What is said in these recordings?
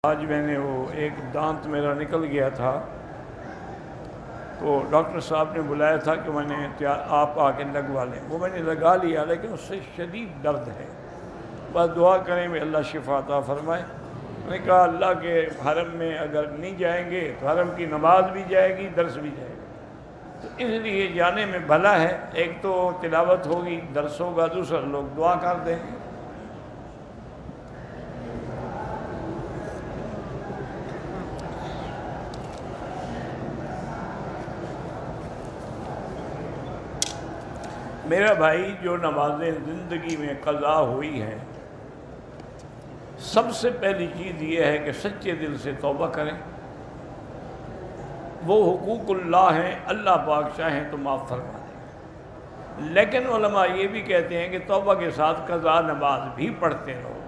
آج میں نے وہ ایک دانت میرا نکل گیا تھا، تو ڈاکٹر صاحب نے بلایا تھا کہ میں نے آپ آ کے لگوا لیں۔ وہ میں نے لگا لیا، لیکن اس سے شدید درد ہے۔ بس دعا کریں کہ اللہ شفا عطا فرمائے۔ میں نے کہا اللہ کے حرم میں اگر نہیں جائیں گے تو حرم کی نماز بھی جائے گی، درس بھی جائے گا، تو اس لیے جانے میں بھلا ہے۔ ایک تو تلاوت ہوگی، درس ہوگا، دوسرا لوگ دعا کر دیں گے۔ میرا بھائی، جو نمازیں زندگی میں قضا ہوئی ہیں، سب سے پہلی چیز یہ ہے کہ سچے دل سے توبہ کریں۔ وہ حقوق اللہ ہیں، اللہ پاک چاہیں تو معاف فرما دیں۔ لیکن علماء یہ بھی کہتے ہیں کہ توبہ کے ساتھ قضا نماز بھی پڑھتے رہو۔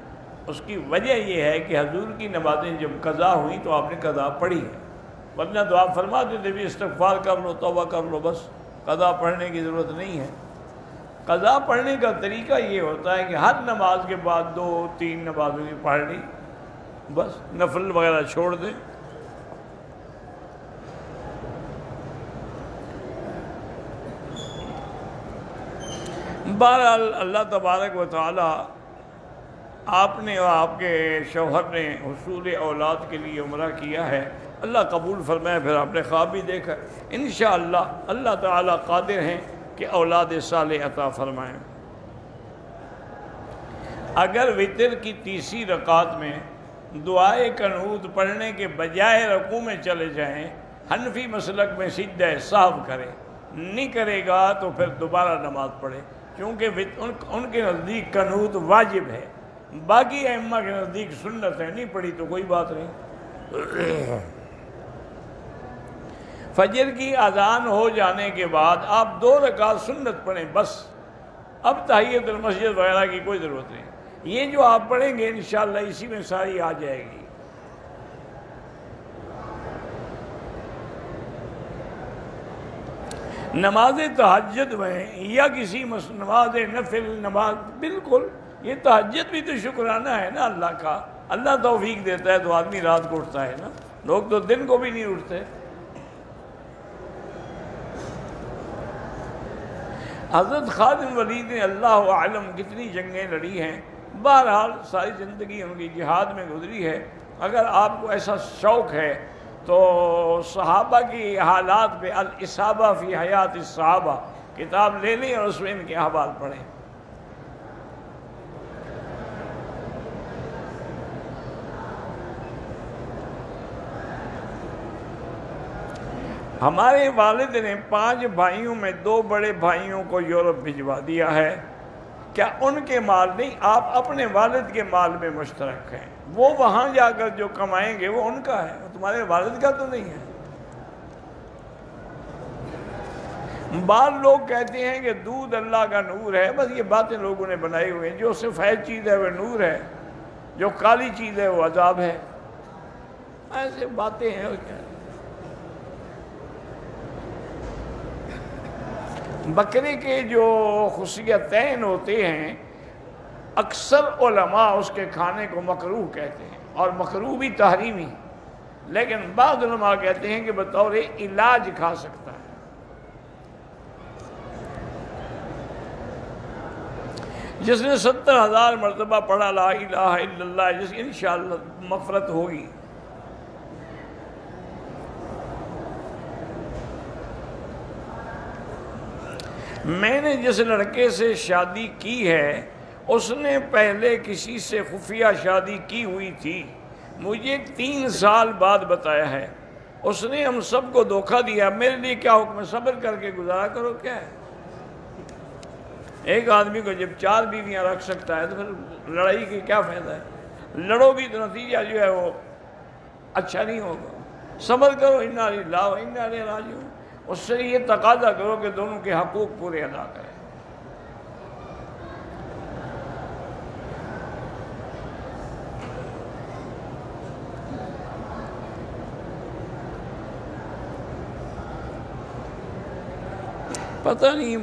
اس کی وجہ یہ ہے کہ حضور کی نمازیں جب قضا ہوئیں تو آپ نے قضا پڑھی ہے، ورنہ تو آپ فرما دیتے بھی استغفار کر لو، توبہ کر لو، بس قضا پڑھنے کی ضرورت نہیں ہے۔ قضا پڑھنے کا طریقہ یہ ہوتا ہے کہ ہر نماز کے بعد 2-3 نمازوں کی پڑھ لی، بس نفل وغیرہ چھوڑ دیں۔ بہرحال اللہ تبارک و تعالی آپ نے اور آپ کے شوہر نے حصول اولاد کے لیے عمرہ کیا ہے، اللہ قبول فرمائے۔ پھر آپ نے خواب بھی دیکھا، انشاءاللہ اللہ تعالی قادر ہیں کہ اولاد صالح عطا فرمائیں۔ اگر وتر کی تیسری رکعت میں دعائے قنوت پڑھنے کے بجائے رکوع میں چلے جائیں، حنفی مسلک میں سجدہ سہو کرے، نہیں کرے گا تو پھر دوبارہ نماز پڑھے، کیونکہ ان کے نزدیک قنوت واجب ہے، باقی ائمہ کے نزدیک سنت ہے، نہیں پڑھی تو کوئی بات نہیں۔ فجر کی اذان ہو جانے کے بعد آپ 2 رکعت سنت پڑھیں، بس اب تحیۃ المسجد وغیرہ کی کوئی ضرورت نہیں۔ یہ جو آپ پڑھیں گے انشاءاللہ اسی میں ساری آ جائے گی۔ نماز تہجد میں یا کسی نماز نفل نماز، بالکل یہ تہجد بھی تو شکرانہ ہے نا اللہ کا۔ اللہ توفیق دیتا ہے تو آدمی رات کو اٹھتا ہے نا، لوگ تو دن کو بھی نہیں اٹھتے۔ حضرت خالد بن ولید نے اللہ اعلم کتنی جنگیں لڑی ہیں، بہرحال ساری زندگی ان کی جہاد میں گزری ہے۔ اگر آپ کو ایسا شوق ہے تو صحابہ کی حالات پہ الاصابہ فی حیات الصحابہ کتاب لے لیں اور اس میں ان کے احوال پڑھیں۔ ہمارے والد نے 5 بھائیوں میں 2 بڑے بھائیوں کو یورپ بھجوا دیا ہے، کیا ان کے مال نہیں؟ آپ اپنے والد کے مال میں مشترک ہیں، وہ وہاں جا کر جو کمائیں گے وہ ان کا ہے، وہ تمہارے والد کا تو نہیں ہے۔ بعض لوگ کہتے ہیں کہ دودھ اللہ کا نور ہے، بس یہ باتیں لوگوں نے بنائی ہوئی ہیں۔ جو سفید چیز ہے وہ نور ہے، جو کالی چیز ہے وہ عذاب ہے، ایسے باتیں ہیں۔ بکرے کے جو خصیتین ہوتے ہیں اکثر علماء اس کے کھانے کو مکروہ کہتے ہیں، اور مکروہ بھی تحریمی، لیکن بعض علماء کہتے ہیں کہ بطور علاج کھا سکتا ہے۔ جس نے 70,000 مرتبہ پڑھا لا الہ الا اللہ، جس کی انشاءاللہ مغفرت ہوگی۔ میں نے جس لڑکے سے شادی کی ہے اس نے پہلے کسی سے خفیہ شادی کی ہوئی تھی، مجھے 3 سال بعد بتایا ہے۔ اس نے ہم سب کو دھوکہ دیا، میرے لیے کیا حکم ہے؟ صبر کر کے گزارا کرو۔ کیا ہے، ایک آدمی کو جب 4 بیویاں رکھ سکتا ہے تو پھر لڑائی کی کیا فائدہ ہے؟ لڑو بھی تو نتیجہ جو ہے وہ اچھا نہیں ہوگا۔ صبر کرو، انا للہ و انا الیہ راجعون۔ اس سے یہ تقاضا کرو کہ دونوں کے حقوق پورے ادا کریں۔ پتہ نہیں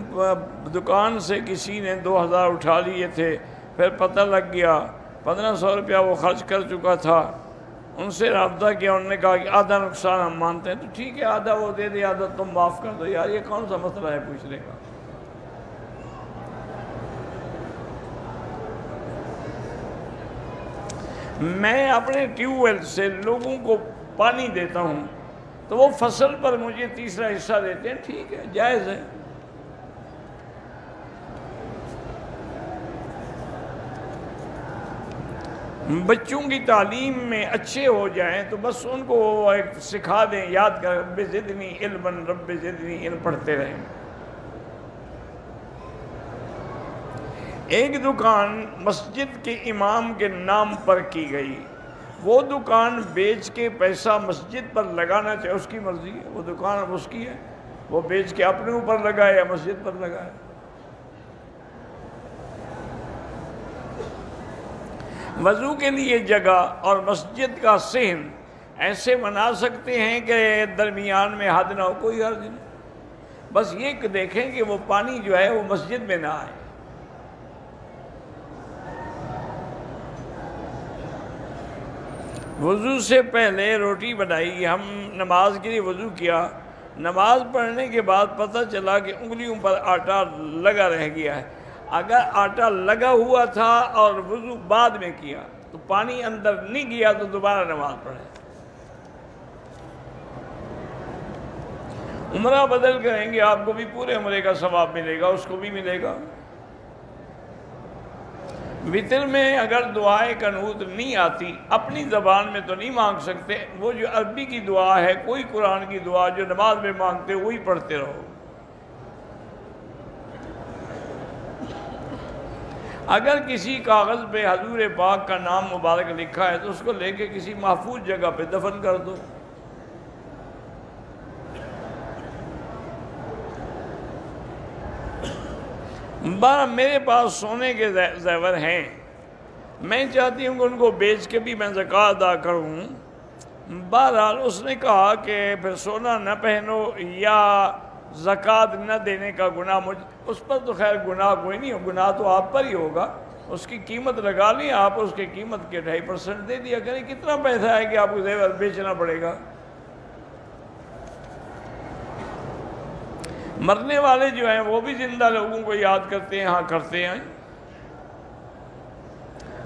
دکان سے کسی نے 2000 اٹھا لیے تھے، پھر پتہ لگ گیا 1500 روپیہ وہ خرچ کر چکا تھا، ان سے رابطہ کیا، انہوں نے کہا کہ آدھا نقصان ہم مانتے ہیں، تو ٹھیک ہے آدھا وہ دے دے، آدھا تم معاف کر دو۔ یار یہ کون سا مسئلہ ہے پوچھنے کا؟ میں اپنے ٹیوب ویل سے لوگوں کو پانی دیتا ہوں تو وہ فصل پر مجھے تیسرا حصہ دیتے ہیں، ٹھیک ہے، جائز ہے۔ بچوں کی تعلیم میں اچھے ہو جائیں تو بس ان کو ایک سکھا دیں، یاد کر رب زدنی علما رب زدنی علم پڑھتے رہیں۔ ایک دکان مسجد کے امام کے نام پر کی گئی، وہ دکان بیچ کے پیسہ مسجد پر لگانا چاہے اس کی مرضی ہے، وہ دکان اس کی ہے، وہ بیچ کے اپنے اوپر لگائے یا مسجد پر لگائے۔ وضو کے لیے جگہ اور مسجد کا صحن ایسے بنا سکتے ہیں کہ درمیان میں حد نہ ہو، کوئی حرج نہیں، بس یہ کہ دیکھیں کہ وہ پانی جو ہے وہ مسجد میں نہ آئے۔ وضو سے پہلے روٹی بنائی، ہم نماز کے لیے وضو کیا، نماز پڑھنے کے بعد پتہ چلا کہ انگلیوں پر آٹا لگا رہ گیا ہے۔ اگر آٹا لگا ہوا تھا اور وضو بعد میں کیا تو پانی اندر نہیں گیا تو دوبارہ نماز پڑھے۔ عمرہ بدل کریں گے آپ کو بھی پورے عمرے کا ثواب ملے گا، اس کو بھی ملے گا۔ وطر میں اگر دعائے قنوت نہیں آتی، اپنی زبان میں تو نہیں مانگ سکتے، وہ جو عربی کی دعا ہے، کوئی قرآن کی دعا جو نماز میں مانگتے وہی پڑھتے رہو۔ اگر کسی کاغذ پہ حضور پاک کا نام مبارک لکھا ہے تو اس کو لے کے کسی محفوظ جگہ پہ دفن کر دو۔ میرے پاس سونے کے زیور ہیں، میں چاہتی ہوں کہ ان کو بیچ کے بھی میں زکوٰۃ ادا کروں۔ بہرحال اس نے کہا کہ پھر سونا نہ پہنو یا زکوٰۃ نہ دینے کا گناہ اس پر تو خیر گناہ کوئی نہیں ہو، گناہ تو آپ پر ہی ہوگا، اس کی قیمت لگا لیں آپ، اس کی قیمت کے 2.5% دے دیا کریں۔ کتنا پیسہ ہے کہ آپ کو زیور بیچنا پڑے گا؟ مرنے والے جو ہیں وہ بھی زندہ لوگوں کو یاد کرتے ہیں، ہاں کرتے ہیں۔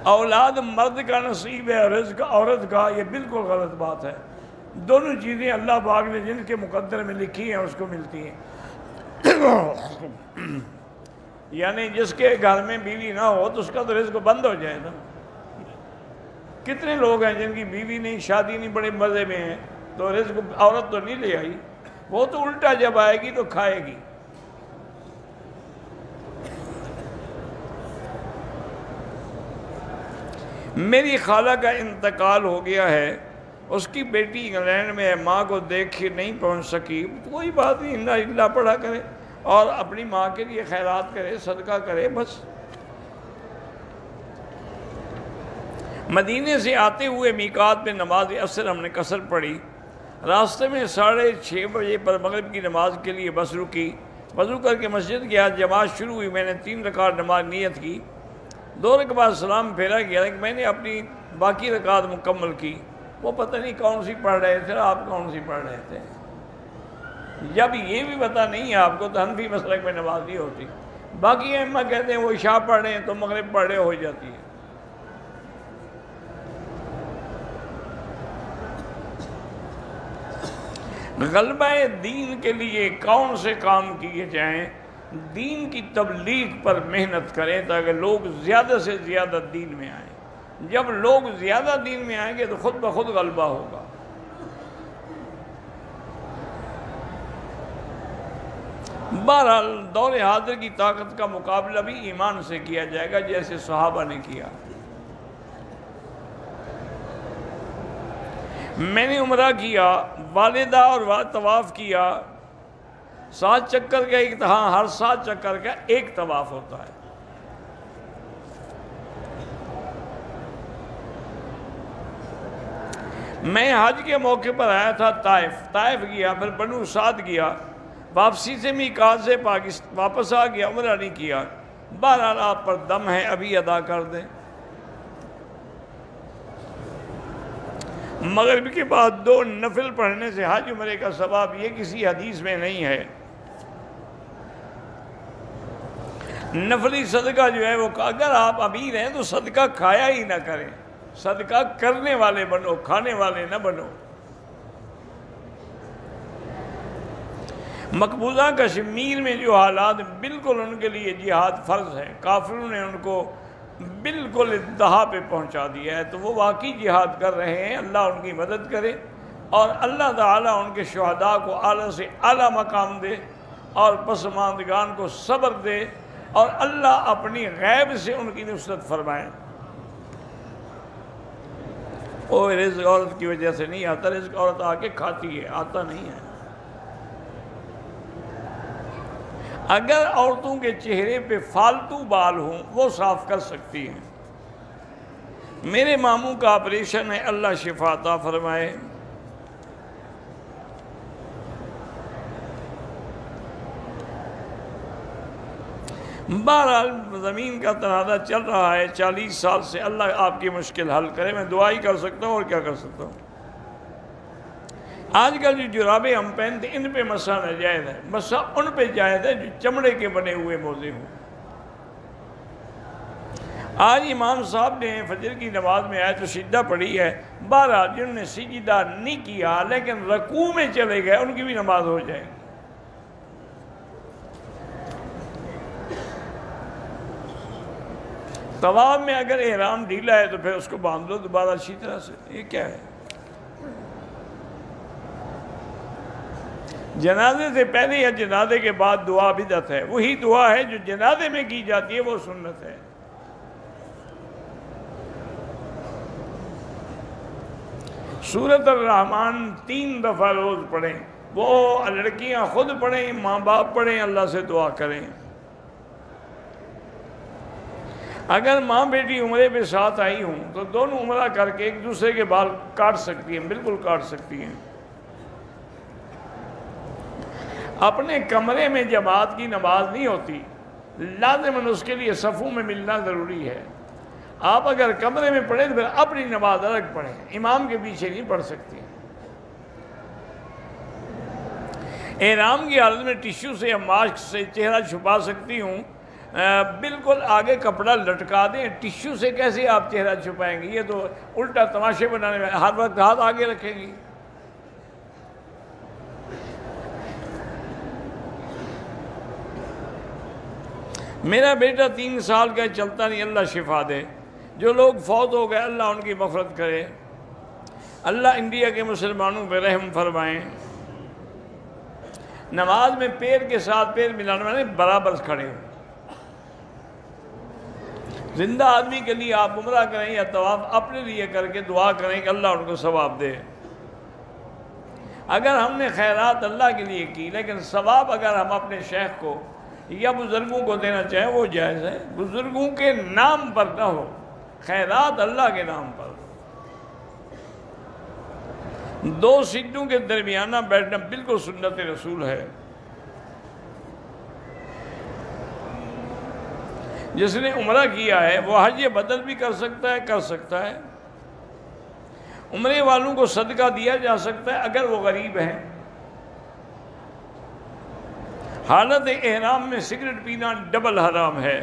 اولاد مرد کا نصیب ہے، رزق عورت کا، یہ بالکل غلط بات ہے۔ دونوں چیزیں اللہ پاک نے جن کے مقدر میں لکھی ہیں اس کو ملتی ہیں۔ یعنی جس کے گھر میں بیوی نہ ہو تو اس کا تو رزق بند ہو جائے نا۔ کتنے لوگ ہیں جن کی بیوی نہیں، شادی نہیں، بڑے مزے میں ہیں، تو رزق عورت تو نہیں لے آئی، وہ تو الٹا جب آئے گی تو کھائے گی۔ میری خالہ کا انتقال ہو گیا ہے، اس کی بیٹی انگلینڈ میں ہے، ماں کو دیکھ کے نہیں پہنچ سکی، کوئی بات نہیں، اللہ پڑھا کرے اور اپنی ماں کے لیے خیرات کرے، صدقہ کرے بس۔ مدینے سے آتے ہوئے میقات پہ نماز عصر ہم نے قصر پڑھی، راستے میں 6:30 بجے پر مغرب کی نماز کے لیے بس رکی، وضو کر کے مسجد گیا، جماعت شروع ہوئی، میں نے 3 رکعت نماز نیت کی، 2 رکعت بعد سلام پھیرا گیا کہ میں نے اپنی باقی رکعت مکمل کی، وہ پتہ نہیں کون سی پڑھ رہے تھے، آپ کون سی پڑھ رہے تھے۔ جب یہ بھی پتہ نہیں ہے آپ کو تو حنفی مسلک میں نماز نہیں ہوتی، باقی ائمہ کہتے ہیں وہ عشاء پڑھ رہے ہیں تو مغرب پڑھ رہے ہو جاتی ہے۔ غلبہ دین کے لیے کون سے کام کیے جائیں؟ دین کی تبلیغ پر محنت کریں تاکہ لوگ زیادہ سے زیادہ دین میں آئیں۔ جب لوگ زیادہ دین میں آئیں گے تو خود بخود غلبہ ہوگا۔ بہرحال دور حاضر کی طاقت کا مقابلہ بھی ایمان سے کیا جائے گا جیسے صحابہ نے کیا۔ میں نے عمرہ کیا، والدہ اور طواف کیا، 7 چکر کا ایک، ہاں ہر 7 چکر کا ایک طواف ہوتا ہے۔ میں حج کے موقع پر آیا تھا طائف گیا، پھر بنو سعد گیا، واپسی سے میقات سے واپس آ گیا، عمرہ نہیں کیا۔ بہرحال آپ پر دم ہے، ابھی ادا کر دیں۔ مغرب کے بعد 2 نفل پڑھنے سے حج عمرے کا ثواب، یہ کسی حدیث میں نہیں ہے۔ نفلی صدقہ جو ہے وہ اگر آپ امیر ہیں تو صدقہ کھایا ہی نہ کریں، صدقہ کرنے والے بنو، کھانے والے نہ بنو۔ مقبوضہ کشمیر میں جو حالات، بالکل ان کے لیے جہاد فرض ہے، کافروں نے ان کو بالکل انتہا پہ پہنچا دیا ہے، تو وہ واقعی جہاد کر رہے ہیں، اللہ ان کی مدد کرے اور اللہ تعالیٰ ان کے شہداء کو اعلیٰ سے اعلیٰ مقام دے اور پسماندگان کو صبر دے اور اللہ اپنی غیب سے ان کی نصرت فرمائے۔ وہ رزق عورت کی وجہ سے نہیں آتا، رزق عورت آ کے کھاتی ہے، آتا نہیں ہے۔ اگر عورتوں کے چہرے پہ فالتو بال ہوں وہ صاف کر سکتی ہیں۔ میرے ماموں کا آپریشن ہے، اللہ شفا عطا فرمائے۔ بہرحال زمین کا تنازع چل رہا ہے 40 سال سے، اللہ آپ کی مشکل حل کرے۔ میں دعا ہی کر سکتا ہوں اور کیا کر سکتا ہوں۔ آج کل جو جرابیں ہم پہنتے ان پہ مسح ناجائز ہے، مسح ان پہ جائز ہے جو چمڑے کے بنے ہوئے موزے ہوں۔ آج امام صاحب نے فجر کی نماز میں آیت السجدہ پڑھی ہے، بہرحال جنہوں نے سجدہ نہیں کیا لیکن رکوع میں چلے گئے ان کی بھی نماز ہو جائے گی۔ طواف میں اگر احرام ڈھیلا ہے تو پھر اس کو باندھ لو دوبارہ اچھی طرح سے۔ یہ کیا ہے؟ جنازے سے پہلے یا جنازے کے بعد دعا بدعت ہے، وہی دعا ہے جو جنازے میں کی جاتی ہے وہ سنت ہے۔ سورۃ الرحمن 3 دفعہ روز پڑھیں، وہ لڑکیاں خود پڑھیں، ماں باپ پڑھیں، اللہ سے دعا کریں۔ اگر ماں بیٹی عمرے پہ ساتھ آئی ہوں تو دونوں عمرہ کر کے ایک دوسرے کے بال کاٹ سکتی ہیں، بالکل کاٹ سکتی ہیں۔ اپنے کمرے میں جماعت کی نماز نہیں ہوتی، لازماً اس کے لیے صفوں میں ملنا ضروری ہے۔ آپ اگر کمرے میں پڑھیں تو پھر اپنی نماز الگ پڑھیں، امام کے پیچھے نہیں پڑھ سکتی۔ احرام کی حالت میں ٹشو سے یا ماسک سے چہرہ چھپا سکتی ہوں، بالکل آگے کپڑا لٹکا دیں، ٹشو سے کیسے آپ چہرہ چھپائیں گے؟ یہ تو الٹا تماشے بنانے میں، ہر وقت ہاتھ آگے رکھیں گی۔ میرا بیٹا 3 سال کا چلتا نہیں، اللہ شفا دے۔ جو لوگ فوت ہو گئے اللہ ان کی مغفرت کرے، اللہ انڈیا کے مسلمانوں پہ رحم فرمائیں۔ نماز میں پیر کے ساتھ پیر ملانے والے برابر کھڑے ہو۔ زندہ آدمی کے لیے آپ عمرہ کریں یا طواف اپنے لیے کر کے دعا کریں کہ اللہ ان کو ثواب دے۔ اگر ہم نے خیرات اللہ کے لیے کی لیکن ثواب اگر ہم اپنے شیخ کو یا بزرگوں کو دینا چاہیں وہ جائز ہے، بزرگوں کے نام پر نہ ہو، خیرات اللہ کے نام پر۔ 2 سجدوں کے درمیانہ بیٹھنا بالکل سنت رسول ہے۔ جس نے عمرہ کیا ہے وہ حج بدل بھی کر سکتا ہے۔ عمرے والوں کو صدقہ دیا جا سکتا ہے اگر وہ غریب ہیں۔ حالت احرام میں سگریٹ پینا ڈبل حرام ہے۔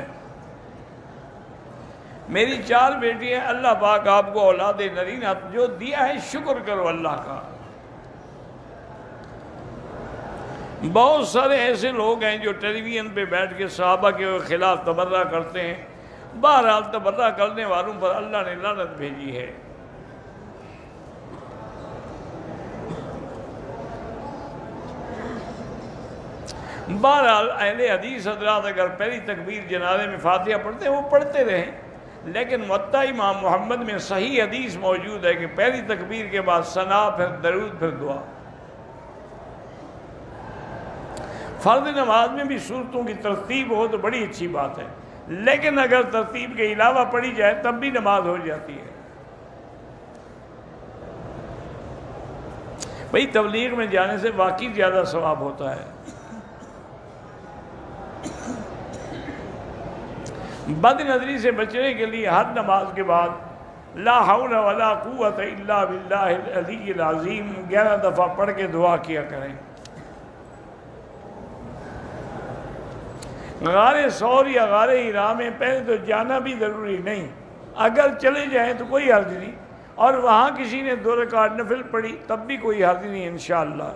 میری 4 بیٹیاں، اللہ پاک آپ کو اولاد نرینہ جو دیا ہے شکر کرو اللہ کا۔ بہت سارے ایسے لوگ ہیں جو ٹیلی ویژن پہ بیٹھ کے صحابہ کے خلاف تبرہ کرتے ہیں۔ بہرحال تبرہ کرنے والوں پر اللہ نے لعنت بھیجی ہے۔ بہرحال اہل حدیث حضرات اگر پہلی تکبیر جنازے میں فاتحہ پڑھتے ہیں وہ پڑھتے رہیں، لیکن موطا امام محمد میں صحیح حدیث موجود ہے کہ پہلی تکبیر کے بعد ثنا، پھر درود، پھر دعا۔ فرض نماز میں بھی صورتوں کی ترتیب ہو تو بڑی اچھی بات ہے، لیکن اگر ترتیب کے علاوہ پڑھی جائے تب بھی نماز ہو جاتی ہے۔ بھئی تبلیغ میں جانے سے واقعی زیادہ ثواب ہوتا ہے۔ بد نظری سے بچنے کے لیے ہر نماز کے بعد لا حول ولا قوت الا باللہ العلی العظیم 11 دفعہ پڑھ کے دعا کیا کریں۔ غار ثور یا غار ہرا میں پہلے تو جانا بھی ضروری نہیں، اگر چلے جائیں تو کوئی حرج نہیں، اور وہاں کسی نے 2 رکعت نفل پڑھی تب بھی کوئی حرج نہیں انشاءاللہ۔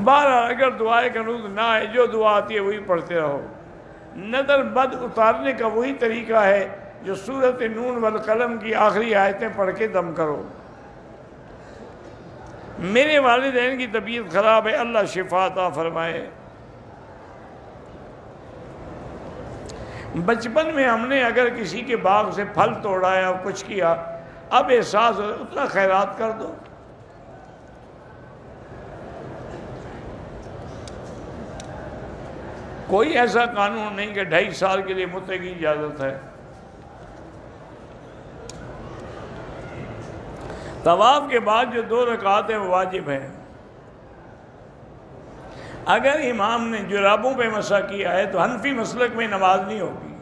بہرحال اگر دعائے قنوت نہ آئے، جو دعا آتی ہے وہی پڑھتے رہو۔ نظر بد اتارنے کا وہی طریقہ ہے جو سورۃ نون والقلم کی آخری آیتیں پڑھ کے دم کرو۔ میرے والدین کی طبیعت خراب ہے، اللہ شفا عطا فرمائے۔ بچپن میں ہم نے اگر کسی کے باغ سے پھل توڑا یا کچھ کیا، اب احساس ہو اتنا خیرات کر دو۔ کوئی ایسا قانون نہیں کہ 2.5 سال کے لیے متے کی اجازت ہے۔ طواف کے بعد جو 2 رکعت ہیں وہ واجب ہیں۔ اگر امام نے جرابوں پہ مسح کیا ہے تو حنفی مسلک میں نماز نہیں ہوگی۔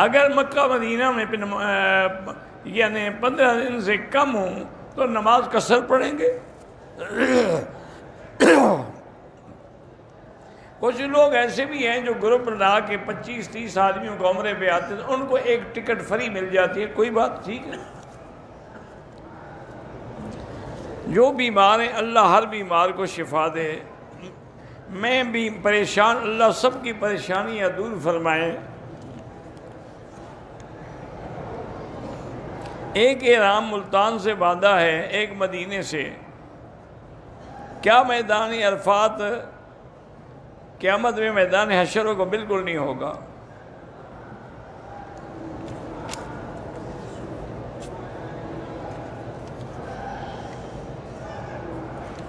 اگر مکہ مدینہ میں یعنی 15 دن سے کم ہوں تو نماز قصر پڑھیں گے۔ کچھ لوگ ایسے بھی ہیں جو گروپ بنا کے 25-30 آدمیوں کو عمرے پہ آتے ہیں، ان کو ایک ٹکٹ فری مل جاتی ہے، کوئی بات ٹھیک ہے۔ جو بیمار ہیں اللہ ہر بیمار کو شفا دے۔ میں بھی پریشان، اللہ سب کی پریشانیاں دور فرمائے۔ ایک احرام ملتان سے باندھا ہے، ایک مدینے سے۔ کیا میدان عرفات قیامت میں میدان حشر کو بالکل نہیں ہوگا؟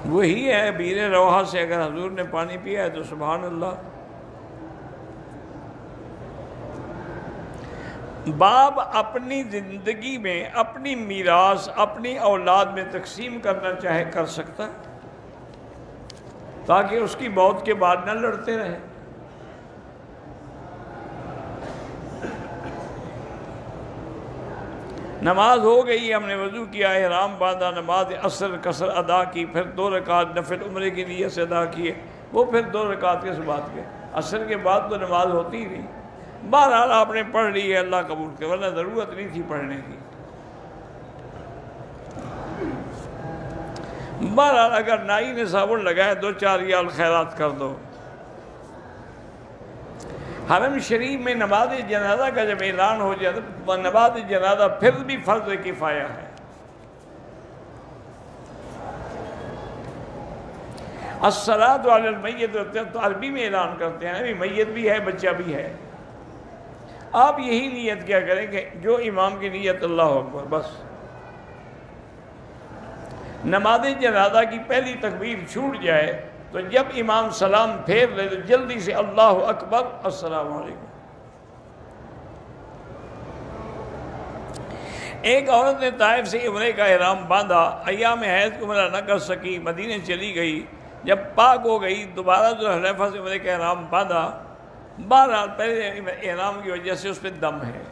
وہی ہے بیر روحہ سے اگر حضور نے پانی پیا ہے تو سبحان اللہ۔ باپ اپنی زندگی میں اپنی میراث اپنی اولاد میں تقسیم کرنا چاہے کر سکتا ہے، تاکہ اس کی موت کے بعد نہ لڑتے رہیں۔ نماز ہو گئی، ہم نے وضو کیا، احرام باندھا، نماز عصر قصر ادا کی، پھر 2 رکعت نفل عمرے کی نیت سے ادا کیے، وہ پھر 2 رکعت کس بات کے؟ عصر کے بعد تو نماز ہوتی ہی نہیں۔ بہرحال آپ نے پڑھ لی ہے، اللہ قبول کرے، ورنہ ضرورت نہیں تھی پڑھنے کی۔ بہرحال اگر نائی نے صابن لگائے 2-4 ریال خیرات کر دو۔ حرم شریف میں نماز جنازہ کا جب اعلان ہو جائے تو نماز جنازہ پھر بھی فرض کفایہ ہے۔ الصلاۃ علی المیت تو عربی میں اعلان کرتے ہیں، ابھی میت بھی ہے بچہ بھی ہے۔ آپ یہی نیت کیا کریں کہ جو امام کی نیت اللہ اکبر، بس۔ نماز جنازہ کی پہلی تکبیر چھوٹ جائے تو جب امام سلام پھیر لے تو جلدی سے اللہ اکبر السلام علیکم۔ ایک عورت نے طائف سے عمرے کا احرام باندھا، ایام حیض عمرہ نہ کر سکی، مدینے چلی گئی، جب پاک ہو گئی دوبارہ ذوالحلیفہ سے عمرے کا احرام باندھا۔ بہرحال پہلے احرام کی وجہ سے اس پہ دم ہے۔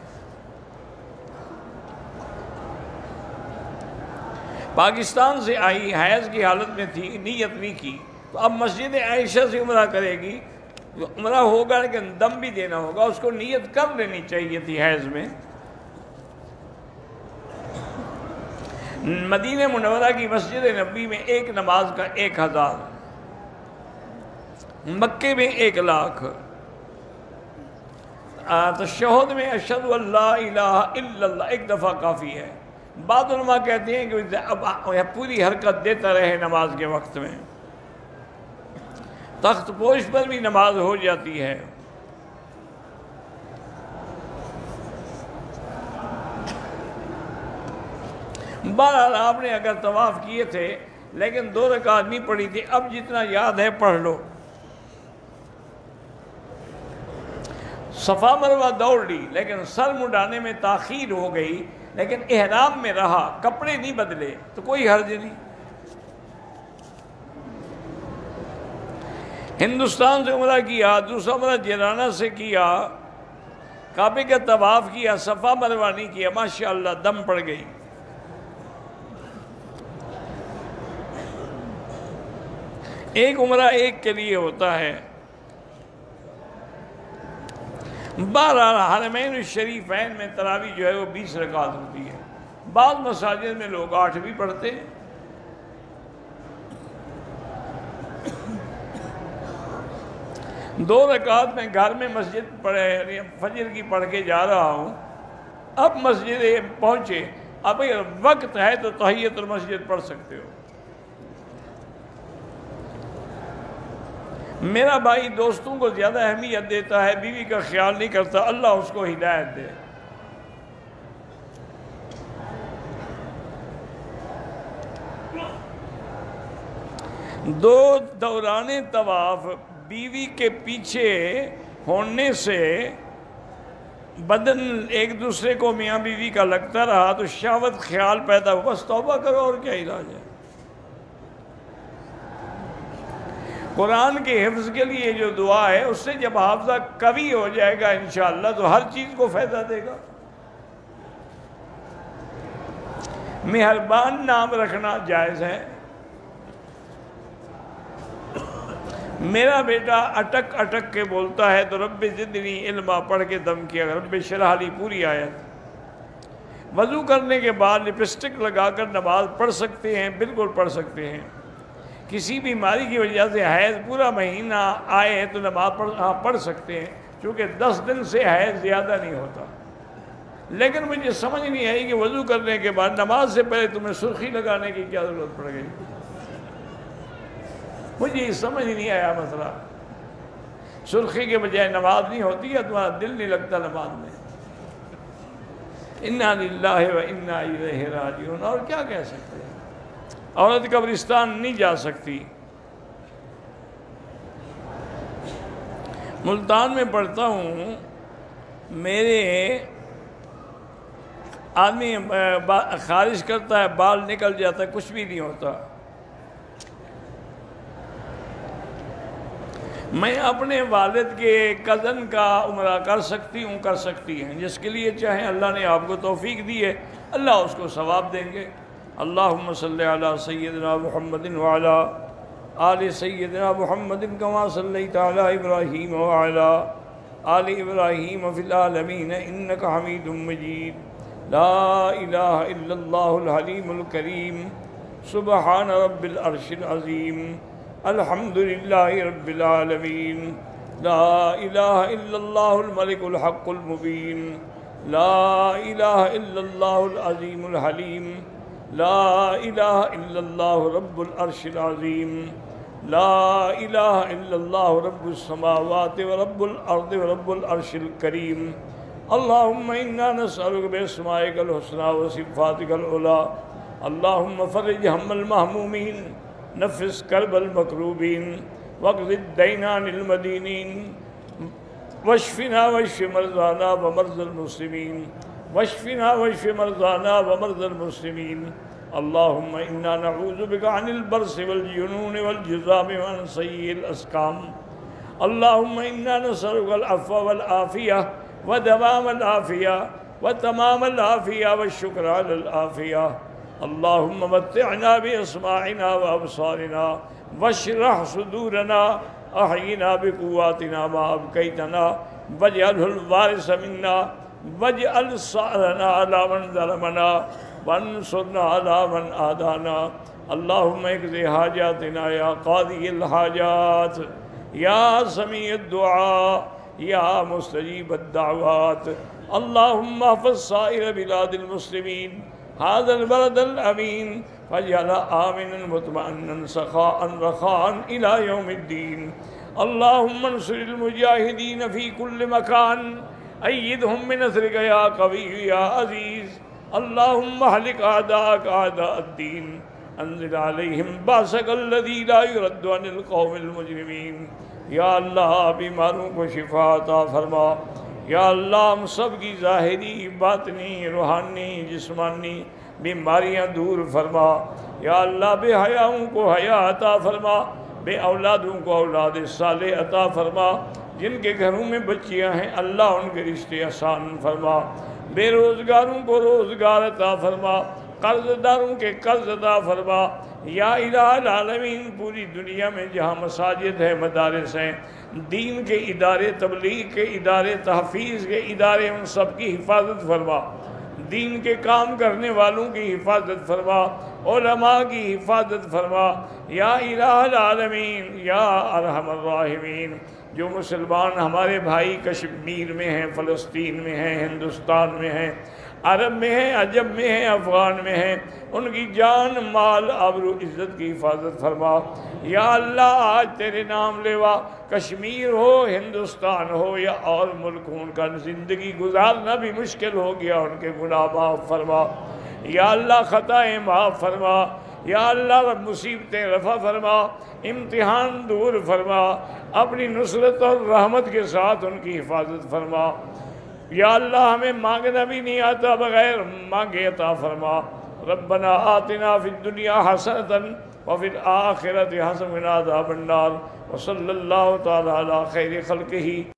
پاکستان سے آئی، حیض کی حالت میں تھی، نیت نہیں کی، تو اب مسجد عائشہ سے عمرہ کرے گی، عمرہ ہوگا لیکن دم بھی دینا ہوگا، اس کو نیت کر لینی چاہیے تھی حیض میں۔ مدینہ منورہ کی مسجد نبوی میں ایک نماز کا 1000، مکے میں 1,00,000، تشہد میں اشہد ان لا الہ الا اللہ ایک دفعہ کافی ہے۔ بعض علماء کہتے ہیں کہ اب پوری حرکت دیتا رہے نماز کے وقت میں۔ تخت پوش پر بھی نماز ہو جاتی ہے۔ بہرحال آپ نے اگر طواف کیے تھے لیکن 2 رکعت نہیں پڑھی تھی، اب جتنا یاد ہے پڑھ لو۔ صفا مروہ دوڑ لی لیکن سر مڈانے میں تاخیر ہو گئی، لیکن احرام میں رہا، کپڑے نہیں بدلے تو کوئی حرج نہیں۔ ہندوستان سے عمرہ کیا، دوسرا عمرہ جیرانہ سے کیا، کعبے کا طواف کیا، صفا مروہ نہیں کیا، ماشاءاللہ دم پڑ گئی۔ ایک عمرہ ایک کے لیے ہوتا ہے۔ بہرحال حرمین الشریفین میں تراویح جو ہے وہ 20 رکعت ہوتی ہے، بعض مساجد میں لوگ 8 بھی پڑھتے ہیں۔ دو رکعت میں گھر میں مسجد پڑھے، فجر کی پڑھ کے جا رہا ہوں، اب مسجد پہنچے، اب اگر وقت ہے تو تحیۃ المسجد پڑھ سکتے ہو۔ میرا بھائی دوستوں کو زیادہ اہمیت دیتا ہے، بیوی کا خیال نہیں کرتا، اللہ اس کو ہدایت دے۔ دو دوران طواف بیوی کے پیچھے ہونے سے بدن ایک دوسرے کو میاں بیوی کا لگتا رہا تو شہوت خیال پیدا ہو، بس توبہ کرو، اور کیا علاج ہے۔ قرآن کے حفظ کے لیے جو دعا ہے اس سے جب حافظہ قوی ہو جائے گا انشاءاللہ تو ہر چیز کو فائدہ دے گا۔ مہربان نام رکھنا جائز ہے۔ میرا بیٹا اٹک اٹک کے بولتا ہے تو رب زدنی علما پڑھ کے دم کیا، رب شرح لی پوری آیت۔ وضو کرنے کے بعد لپسٹک لگا کر نماز پڑھ سکتے ہیں؟ بالکل پڑھ سکتے ہیں۔ کسی بیماری کی وجہ سے حیض پورا مہینہ آئے تو نماز پڑھ سکتے ہیں، چونکہ 10 دن سے حیض زیادہ نہیں ہوتا۔ لیکن مجھے سمجھ نہیں آئی کہ وضو کرنے کے بعد نماز سے پہلے تمہیں سرخی لگانے کی کیا ضرورت پڑ گئی؟ مجھے یہ سمجھ نہیں آیا مسئلہ۔ سرخی کے بجائے نماز نہیں ہوتی ہے، تمہارا دل نہیں لگتا نماز میں۔ انا للہ و انا الیہ راجعون، اور کیا کہہ سکتے ہیں۔ عورت قبرستان نہیں جا سکتی۔ ملتان میں پڑھتا ہوں، میرے آدمی خارج کرتا ہے، بال نکل جاتا ہے، کچھ بھی نہیں ہوتا۔ میں اپنے والد کے کزن کا عمرہ کر سکتی ہوں، کر سکتی ہیں، جس کے لیے چاہیں اللہ نے آپ کو توفیق دی ہے، اللہ اس کو ثواب دیں گے۔ اللہم صلی علی سیدنا محمد وعلی آل سیدنا محمد کما صلیت علی ابراہیم وعلی آل ابراہیم فی العالمین انک حمید مجید۔ لا الہ الا اللہ الحلیم الکریم، سبحان رب العرش العظیم، الحمدللہ رب العالمین، لا الہ الا اللہ الملک الحق المبین، لا الہ الا اللہ العظیم الحلیم، لا الہ الا اللہ رب العرش العظیم، لا الہ الا اللہ رب السماوات ورب الارض ورب العرش الکریم۔ اللہم انا نسألک باسمائک الحسنى وصفاتک العلی، اللہم فرج ہم المہمومین، نفس کرب المکروبین، واقض الدین عن المدینین، واشفنا واشف مرضانا ومرضى المسلمین، واشفنا واشف مرضانا ومرضى المسلمین۔ اللہم انا نعوذ بک عن البرص والجنون والجذام وعن سیء الاسقام۔ اللہم انا نسألک العفو والعافیہ ودوام العافیہ وتمام العافیہ والشکر علی العافیہ۔ اللہم متعنا باسماعنا وابصارنا واشرح صدورنا، احینا بقواتنا ما ابقیتنا واجعلہ الوارث منا، واجعل ثأرنا علی من ظلمنا وانصرنا علی من عادانا۔ اللہم اقض حاجاتنا یا قاضی الحاجات، یا سمیع الدعاء، یا مستجیب الدعوات۔ اللہم احفظ سائر بلاد المسلمین، هذا البلد الأمين، واجعل آمنا مطمئنا سخاء رخاء إلى يوم الدين۔ اللهم انصر المجاهدين في كل مكان، أيدهم بنصرك يا قوي يا عزيز۔ اللهم اهلك أعداءك أعداء الدين، انزل عليهم بأسك الذي لا يرد عن القوم المجرمين۔ یا اللہ بیماروں کو شفا عطا فرما، یا اللہ ہم سب کی ظاہری باطنی روحانی جسمانی بیماریاں دور فرما، یا اللہ بے حیاؤں کو حیا عطا فرما، بے اولادوں کو اولاد صالح عطا فرما، جن کے گھروں میں بچیاں ہیں اللہ ان کے رشتے آسان فرما، بے روزگاروں کو روزگار عطا فرما، قرض داروں کے قرض عطا فرما۔ یا الہ العالمین پوری دنیا میں جہاں مساجد ہیں، مدارس ہیں، دین کے ادارے، تبلیغ کے ادارے، تحفیظ کے ادارے، ان سب کی حفاظت فرما، دین کے کام کرنے والوں کی حفاظت فرما، علماء کی حفاظت فرما۔ یا الہ العالمین یا ارحم الراحمین، جو مسلمان ہمارے بھائی کشمیر میں ہیں، فلسطین میں ہیں، ہندوستان میں ہیں، عرب میں ہیں، عجم میں ہیں، افغان میں ہیں، ان کی جان مال آبرو عزت کی حفاظت فرما۔ یا اللہ آج تیرے نام لیوا کشمیر ہو، ہندوستان ہو یا اور ملک ہو، ان کا زندگی گزارنا بھی مشکل ہو گیا، ان کے گناہ معاف فرما۔ یا اللہ خطائیں معاف فرما، یا اللہ مصیبتیں رفع فرما، امتحان دور فرما، اپنی نصرت اور رحمت کے ساتھ ان کی حفاظت فرما۔ یا اللہ ہمیں مانگنا بھی نہیں آتا، بغیر مانگے عطا فرما۔ ربنا آتنا فی الدنیا حسنۃ وفی الآخرۃ حسنۃ وقنا عذاب النار، وصلی اللہ تعالی علی خیر خلقہ